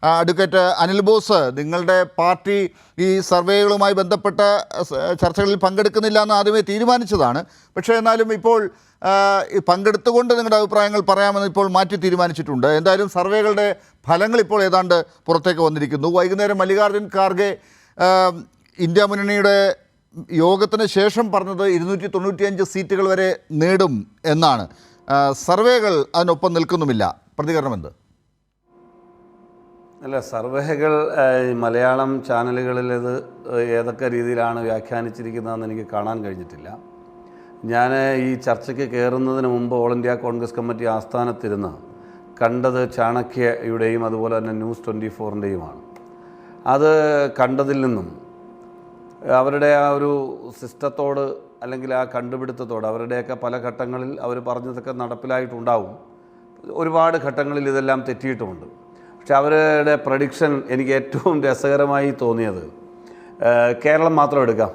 Advocate Anil boss, നിങ്ങളുടെ party ഈ സർവേകളുമായി ബന്ധപ്പെട്ട ചർച്ചകളിൽ പങ്കെടുക്കുന്നില്ല എന്ന് ആദ്യമേ തീരുമാനിച്ചതാണ്. പക്ഷേ എന്നാലും ഇപ്പോൾ പങ്കെടുത്തുകൊണ്ട് നിങ്ങളുടെ അഭിപ്രായങ്ങൾ പറയാമെന്ന് ഇപ്പോൾ മാറ്റി തീരുമാനിച്ചിട്ടുണ്ട്. എന്തായാലും സർവേകളുടെ ഫലങ്ങൾ ഇപ്പോൾ ഏതാണ്ട് പുറത്തേക്ക് വന്നിരിക്കുന്നു. വൈകുന്നേരം മല്ലികാർജ്ജുൻ ഖാർഗെ ഇന്ത്യ മുന്നണിയുടെ യോഗത്തിന് ശേഷം പറഞ്ഞത് 295 സീറ്റുകൾ വരെ നേടും എന്നാണ്. സർവേകൾ അതിനൊപ്പം നിൽക്കുന്നുമില്ല. പ്രതികരണം എന്ത്? അല്ല, സർവേകൾ മലയാളം ചാനലുകളിൽ ഇത് ഏതൊക്കെ രീതിയിലാണ് വ്യാഖ്യാനിച്ചിരിക്കുന്നതെന്ന് എനിക്ക് കാണാൻ കഴിഞ്ഞിട്ടില്ല. ഞാൻ ഈ ചർച്ചയ്ക്ക് കയറുന്നതിന് മുമ്പ് ഓൾ ഇന്ത്യ കോൺഗ്രസ് കമ്മിറ്റി ആസ്ഥാനത്തിരുന്ന് കണ്ടത് ചാണക്യയുടെയും അതുപോലെ തന്നെ ന്യൂസ് 24-ൻ്റെയുമാണ്. അത് കണ്ടതിൽ നിന്നും അവരുടെ ആ ഒരു സിസ്റ്റത്തോട് അല്ലെങ്കിൽ ആ കണ്ടുപിടുത്തത്തോട് അവരുടെയൊക്കെ പല ഘട്ടങ്ങളിൽ അവർ പറഞ്ഞതൊക്കെ നടപ്പിലായിട്ടുണ്ടാവും. ഒരുപാട് ഘട്ടങ്ങളിൽ ഇതെല്ലാം തെറ്റിയിട്ടുമുണ്ട്. പക്ഷെ അവരുടെ പ്രഡിക്ഷൻ എനിക്ക് ഏറ്റവും രസകരമായി തോന്നിയത്, കേരളം മാത്രം എടുക്കാം.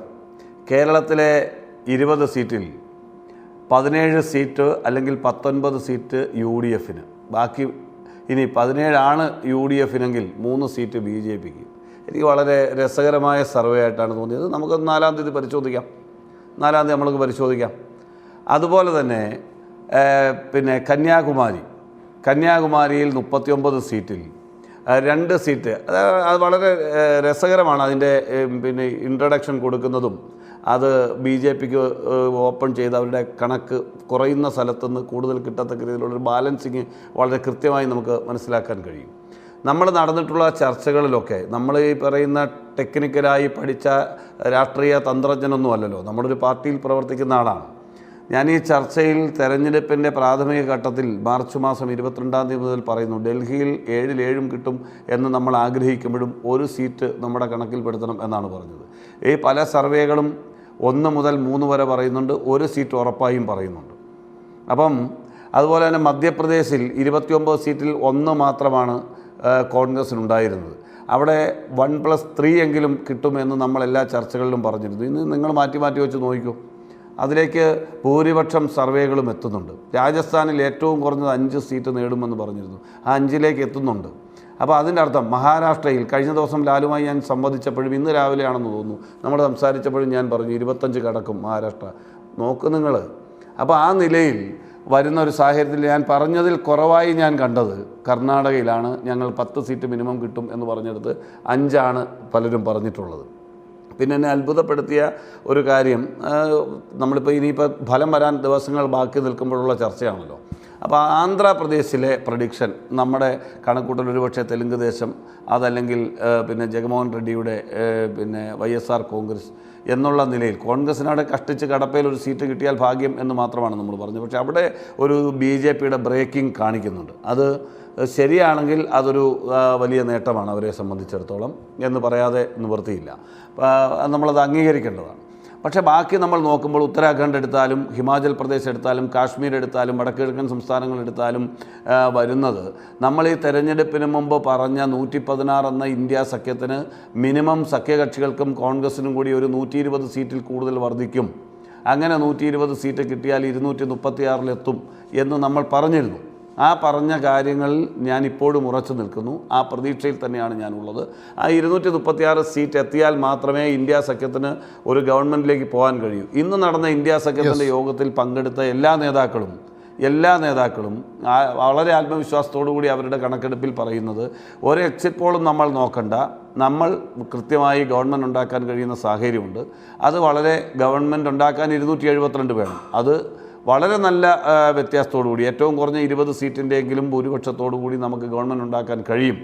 കേരളത്തിലെ 20 സീറ്റിൽ 17 സീറ്റ് അല്ലെങ്കിൽ 19 സീറ്റ് UDF-ന്, ബാക്കി ഇനി 17 ആണ് UDF-നെങ്കിൽ 3 സീറ്റ് BJP-ക്ക്. എനിക്ക് വളരെ രസകരമായ സർവേ ആയിട്ടാണ് തോന്നിയത്. നമുക്ക് 4-ാം തീയതി പരിശോധിക്കാം. 4-ാം തീയതി നമ്മൾക്ക് പരിശോധിക്കാം. അതുപോലെ തന്നെ പിന്നെ കന്യാകുമാരിയിൽ 39 സീറ്റിൽ 2 സീറ്റ്. അത് വളരെ രസകരമാണ്. അതിൻ്റെ പിന്നെ ഇൻട്രഡക്ഷൻ കൊടുക്കുന്നതും അത് BJP-ക്ക് ഓപ്പൺ ചെയ്ത് അവരുടെ കണക്ക് കുറയുന്ന സ്ഥലത്തുനിന്ന് കൂടുതൽ കിട്ടത്തക്ക രീതിയിലുള്ളൊരു ബാലൻസിങ് വളരെ കൃത്യമായി നമുക്ക് മനസ്സിലാക്കാൻ കഴിയും. നമ്മൾ നടന്നിട്ടുള്ള ചർച്ചകളിലൊക്കെ നമ്മൾ ഈ പറയുന്ന ടെക്നിക്കലായി പഠിച്ച രാഷ്ട്രീയ തന്ത്രജ്ഞനൊന്നും അല്ലല്ലോ, നമ്മളൊരു പാർട്ടിയിൽ പ്രവർത്തിക്കുന്ന ആളാണ്. ഞാൻ ഈ ചർച്ചയിൽ തെരഞ്ഞെടുപ്പിൻ്റെ പ്രാഥമിക ഘട്ടത്തിൽ മാർച്ച് മാസം 22-ാം തീയതി മുതൽ പറയുന്നു, ഡൽഹിയിൽ 7 കിട്ടും എന്ന് നമ്മൾ ആഗ്രഹിക്കുമ്പോഴും 1 സീറ്റ് നമ്മുടെ കണക്കിൽപ്പെടുത്തണം എന്നാണ് പറഞ്ഞത്. ഈ പല സർവേകളും 1 മുതൽ 3 വരെ പറയുന്നുണ്ട്, 1 സീറ്റ് ഉറപ്പായും പറയുന്നുണ്ട്. അപ്പം അതുപോലെ തന്നെ മധ്യപ്രദേശിൽ 29 സീറ്റിൽ 1 മാത്രമാണ് കോൺഗ്രസിനുണ്ടായിരുന്നത്. അവിടെ 1+3 എങ്കിലും കിട്ടുമെന്ന് നമ്മൾ എല്ലാ ചർച്ചകളിലും പറഞ്ഞിരുന്നു. ഇന്ന് നിങ്ങൾ മാറ്റി വെച്ച് നോക്കൂ, അതിലേക്ക് ഭൂരിപക്ഷം സർവേകളും എത്തുന്നുണ്ട്. രാജസ്ഥാനിൽ ഏറ്റവും കുറഞ്ഞത് 5 സീറ്റ് നേടുമെന്ന് പറഞ്ഞിരുന്നു, ആ 5-ലേക്ക് എത്തുന്നുണ്ട്. അപ്പോൾ അതിൻ്റെ അർത്ഥം മഹാരാഷ്ട്രയിൽ കഴിഞ്ഞ ദിവസം ലാലുമായി ഞാൻ സംവദിച്ചപ്പോഴും ഇന്ന് രാവിലെയാണെന്ന് തോന്നുന്നു നമ്മൾ സംസാരിച്ചപ്പോഴും ഞാൻ പറഞ്ഞു 25 കടക്കും മഹാരാഷ്ട്ര. നോക്ക് നിങ്ങൾ. അപ്പോൾ ആ നിലയിൽ വരുന്ന ഒരു സാഹചര്യത്തിൽ ഞാൻ പറഞ്ഞതിൽ കുറവായി ഞാൻ കണ്ടത് കർണാടകയിലാണ്. ഞങ്ങൾ 10 സീറ്റ് മിനിമം കിട്ടും എന്ന് പറഞ്ഞെടുത്ത് 5 പലരും പറഞ്ഞിട്ടുള്ളത്. പിന്നെ എന്നെ അത്ഭുതപ്പെടുത്തിയ ഒരു കാര്യം, നമ്മളിപ്പോൾ ഇനിയിപ്പോൾ ഫലം വരാൻ ദിവസങ്ങൾ ബാക്കി നിൽക്കുമ്പോഴുള്ള ചർച്ചയാണല്ലോ. അപ്പോൾ ആന്ധ്രാപ്രദേശിലെ പ്രഡിക്ഷൻ നമ്മുടെ കണക്കൂട്ടൽ ഒരുപക്ഷെ തെലുങ്ക് ദേശം, അതല്ലെങ്കിൽ പിന്നെ ജഗൻമോഹൻ റെഡ്ഡിയുടെ പിന്നെ YSR കോൺഗ്രസ് എന്നുള്ള നിലയിൽ കോൺഗ്രസിനവിടെ കഷ്ടിച്ച് കടപ്പയിൽ ഒരു സീറ്റ് കിട്ടിയാൽ ഭാഗ്യം എന്ന് മാത്രമാണ് നമ്മൾ പറഞ്ഞത്. പക്ഷേ അവിടെ ഒരു BJP-യുടെ ബ്രേക്കിംഗ് കാണിക്കുന്നുണ്ട്. അത് ശരിയാണെങ്കിൽ അതൊരു വലിയ നേട്ടമാണ് അവരെ സംബന്ധിച്ചിടത്തോളം എന്ന് പറയാതെ നിവൃത്തിയില്ല. നമ്മളത് അംഗീകരിക്കേണ്ടതാണ്. പക്ഷേ ബാക്കി നമ്മൾ നോക്കുമ്പോൾ ഉത്തരാഖണ്ഡ് എടുത്താലും ഹിമാചൽ പ്രദേശ് എടുത്താലും കാശ്മീർ എടുത്താലും വടക്കുകിഴക്കൻ സംസ്ഥാനങ്ങൾ എടുത്താലും വരുന്നത് നമ്മൾ ഈ തെരഞ്ഞെടുപ്പിന് മുമ്പ് പറഞ്ഞ 116 എന്ന ഇന്ത്യ സഖ്യത്തിന് മിനിമം സഖ്യകക്ഷികൾക്കും കോൺഗ്രസിനും കൂടി ഒരു 120 സീറ്റിൽ കൂടുതൽ വർദ്ധിക്കും. അങ്ങനെ 120 സീറ്റ് കിട്ടിയാൽ 236-ലെത്തും എന്ന് നമ്മൾ പറഞ്ഞിരുന്നു. ആ പറഞ്ഞ കാര്യങ്ങളിൽ ഞാൻ ഇപ്പോഴും ഉറച്ചു നിൽക്കുന്നു. ആ പ്രതീക്ഷയിൽ തന്നെയാണ് ഞാനുള്ളത്. ആ 236 സീറ്റ് എത്തിയാൽ മാത്രമേ ഇന്ത്യ സഖ്യത്തിന് ഒരു ഗവൺമെൻറ്റിലേക്ക് പോകാൻ കഴിയൂ. ഇന്ന് നടന്ന ഇന്ത്യ സഖ്യത്തിൻ്റെ യോഗത്തിൽ പങ്കെടുത്ത എല്ലാ നേതാക്കളും വളരെ ആത്മവിശ്വാസത്തോടു കൂടി അവരുടെ കണക്കെടുപ്പിൽ പറയുന്നത്, ഒരു എക്സിറ്റ് പോളും നമ്മൾ നോക്കണ്ട, നമ്മൾ കൃത്യമായി ഗവൺമെൻറ് ഉണ്ടാക്കാൻ കഴിയുന്ന സാഹചര്യമുണ്ട്. അത് വളരെ ഗവൺമെൻറ് ഉണ്ടാക്കാൻ 272 വേണം. അത് വളരെ നല്ല വ്യത്യാസത്തോടു കൂടി ഏറ്റവും കുറഞ്ഞ 20 സീറ്റിൻ്റെയെങ്കിലും ഭൂരിപക്ഷത്തോടു കൂടി നമുക്ക് ഗവൺമെൻറ് ഉണ്ടാക്കാൻ കഴിയും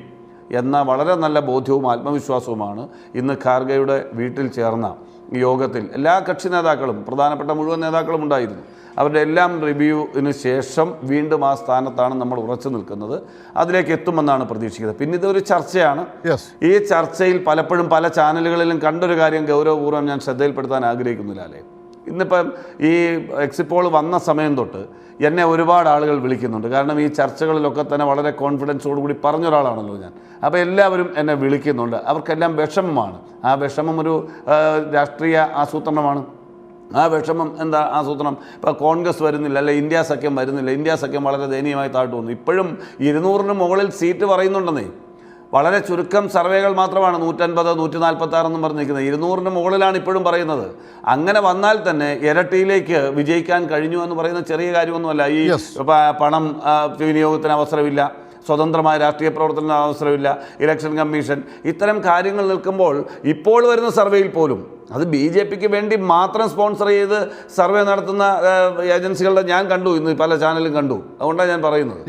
എന്ന വളരെ നല്ല ബോധ്യവും ആത്മവിശ്വാസവുമാണ് ഇന്ന് ഖാർഗെയുടെ വീട്ടിൽ ചേർന്ന യോഗത്തിൽ എല്ലാ കക്ഷി നേതാക്കളും, പ്രധാനപ്പെട്ട മുഴുവൻ നേതാക്കളും ഉണ്ടായിരുന്നു. അവരുടെ എല്ലാം റിവ്യൂവിന് ശേഷം വീണ്ടും ആ സ്ഥാനത്താണ് നമ്മൾ ഉറച്ചു നിൽക്കുന്നത്. അതിലേക്ക് എത്തുമെന്നാണ് പ്രതീക്ഷിക്കുന്നത്. പിന്നെ ഇതൊരു ചർച്ചയാണ്. ഈ ചർച്ചയിൽ പലപ്പോഴും പല ചാനലുകളിലും കണ്ടൊരു കാര്യം ഗൗരവപൂർവ്വം ഞാൻ ശ്രദ്ധയിൽപ്പെടുത്താൻ ആഗ്രഹിക്കുന്നില്ല അല്ലേ. ഇന്നിപ്പം ഈ എക്സിറ്റ് പോൾ വന്ന സമയം തൊട്ട് എന്നെ ഒരുപാട് ആളുകൾ വിളിക്കുന്നുണ്ട്. കാരണം ഈ ചർച്ചകളിലൊക്കെ തന്നെ വളരെ കോൺഫിഡൻസോടുകൂടി പറഞ്ഞൊരാളാണല്ലോ ഞാൻ. അപ്പോൾ എല്ലാവരും എന്നെ വിളിക്കുന്നുണ്ട്. അവർക്കെല്ലാം വിഷമമാണ്. ആ വിഷമം ഒരു രാഷ്ട്രീയ ആസൂത്രണമാണ്. ആ വിഷമം എന്താ ആസൂത്രണം? ഇപ്പോൾ കോൺഗ്രസ് വരുന്നില്ല, അല്ലെ ഇന്ത്യ സഖ്യം വരുന്നില്ല, ഇന്ത്യ സഖ്യം വളരെ ദയനീയമായി താഴ്ത്തു വന്നു. ഇപ്പോഴും 200-ന് മുകളിൽ സീറ്റ് പറയുന്നുണ്ടെന്നേ. വളരെ ചുരുക്കം സർവേകൾ മാത്രമാണ് 150, 146 എന്നും പറഞ്ഞിരിക്കുന്നത്. 200-ന് മുകളിലാണ് ഇപ്പോഴും പറയുന്നത്. അങ്ങനെ വന്നാൽ തന്നെ ഇരട്ടിയിലേക്ക് വിജയിക്കാൻ കഴിഞ്ഞു എന്ന് പറയുന്ന ചെറിയ കാര്യമൊന്നുമല്ല. ഈ പണം വിനിയോഗത്തിന് അവസരമില്ല, സ്വതന്ത്രമായ രാഷ്ട്രീയ പ്രവർത്തനത്തിന് അവസരമില്ല, ഇലക്ഷൻ കമ്മീഷൻ, ഇത്തരം കാര്യങ്ങൾ നിൽക്കുമ്പോൾ ഇപ്പോൾ വരുന്ന സർവേയിൽ പോലും അത് BJPക്ക് വേണ്ടി മാത്രം സ്പോൺസർ ചെയ്ത് സർവേ നടത്തുന്ന ഏജൻസികളുടെ ഞാൻ കണ്ടു, ഇന്ന് പല ചാനലും കണ്ടു. അതുകൊണ്ടാണ് ഞാൻ പറയുന്നത്.